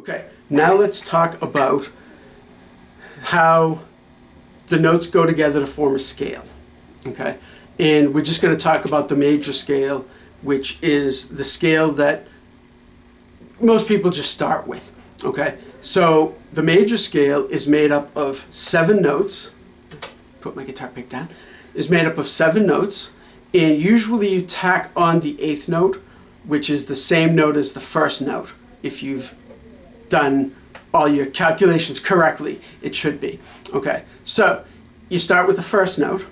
Okay, now let's talk about how the notes go together to form a scale. Okay, and we're just going to talk about the major scale, which is the scale that most people just start with. Okay, so the major scale is made up of 7 notes. Put my guitar pick down. Is made up of 7 notes, and usually you tack on the 8th note, which is the same note as the first note. If you've done all your calculations correctly, it should be. Okay, so you start with the first note.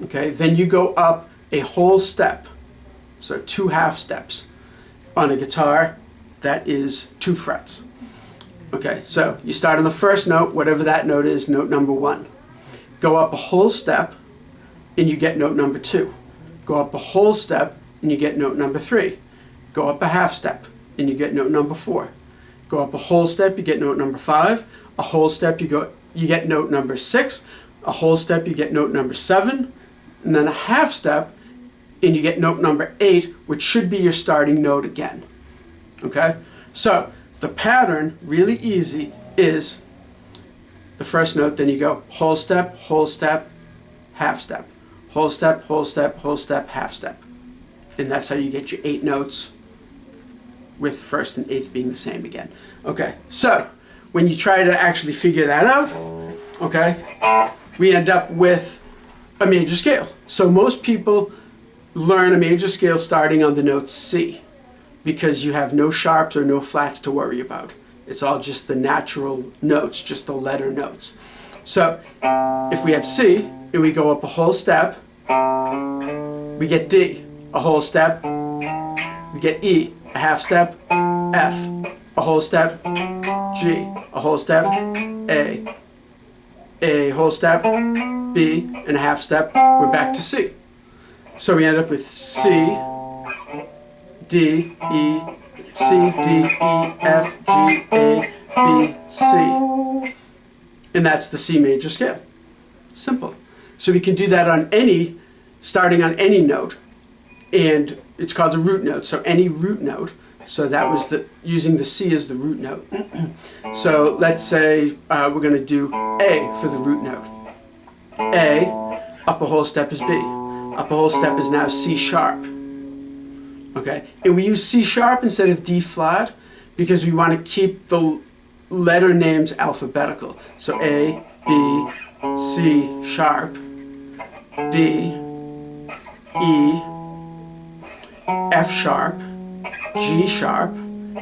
Okay, then you go up a whole step, so 2 half steps. On a guitar, that is 2 frets. Okay, so you start on the first note, whatever that note is, note number 1. Go up a whole step, and you get note number 2. Go up a whole step, and you get note number 3. Go up a half step, and you get note number 4. Go up a whole step, you get note number 5. A whole step, you get note number 6. A whole step, you get note number 7. And then a half step, and you get note number 8, which should be your starting note again. Okay? So the pattern, really easy, is the first note, then you go whole step, half step. Whole step, whole step, whole step, half step. And that's how you get your 8 notes, with first and 8th being the same again. Okay, so when you try to actually figure that out, okay, we end up with a major scale. So most people learn a major scale starting on the note C, because you have no sharps or no flats to worry about. It's all just the natural notes, just the letter notes. So if we have C and we go up a whole step, we get D. A whole step, we get E. A half step, F. A whole step, G. A whole step, A. A whole step, B. And a half step, we're back to C. So we end up with C, D, E, C, D, E, F, G, A, B, C. And that's the C major scale. Simple. So we can do that on starting on any note, and it's called the root note. So any root note. So that was using the C as the root note. So let's say we're going to do A for the root note. A, up a whole step is B. Up a whole step is now C sharp. Okay, and we use C sharp instead of D flat because we want to keep the letter names alphabetical. So A, B, C sharp, D, E, F sharp, G sharp,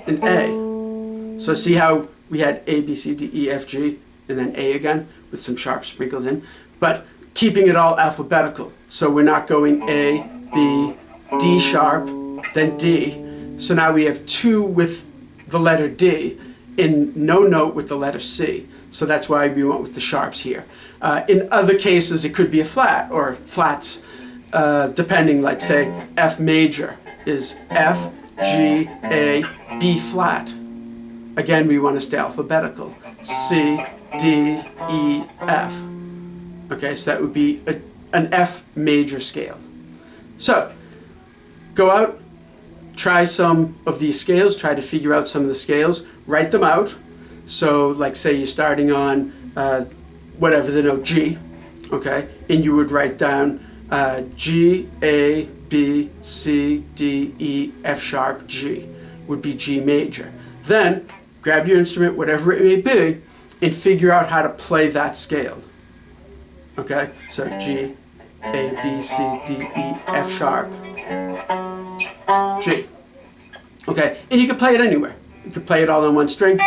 and A. So see how we had A, B, C, D, E, F, G, and then A again with some sharps sprinkled in, but keeping it all alphabetical. So we're not going A, B, D sharp, then D. So now we have 2 with the letter D and no note with the letter C. So that's why we went with the sharps here. In other cases, it could be a flat or flats, depending, like say F major is F, G, A, B flat. Again, we want to stay alphabetical. C, D, E, F. Okay, so that would be an F major scale. So go out, try some of these scales, try to figure out some of the scales, write them out. So like say you're starting on whatever the note G, okay, and you would write down G, A, B, C, D, E, F sharp, G would be G major. Then grab your instrument, whatever it may be, and figure out how to play that scale. Okay, so G, A, B, C, D, E, F sharp, G. Okay, and you can play it anywhere. You can play it all on one string.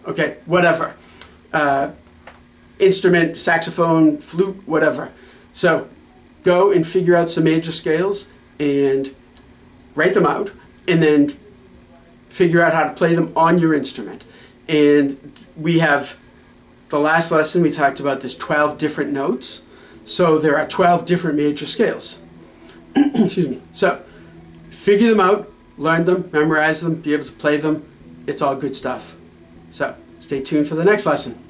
Okay, whatever. Instrument, saxophone, flute, whatever. So go and figure out some major scales and write them out, and then figure out how to play them on your instrument. And we have, the last lesson we talked about there's 12 different notes. So there are 12 different major scales. Excuse me. So figure them out, learn them, memorize them, be able to play them. It's all good stuff. So stay tuned for the next lesson.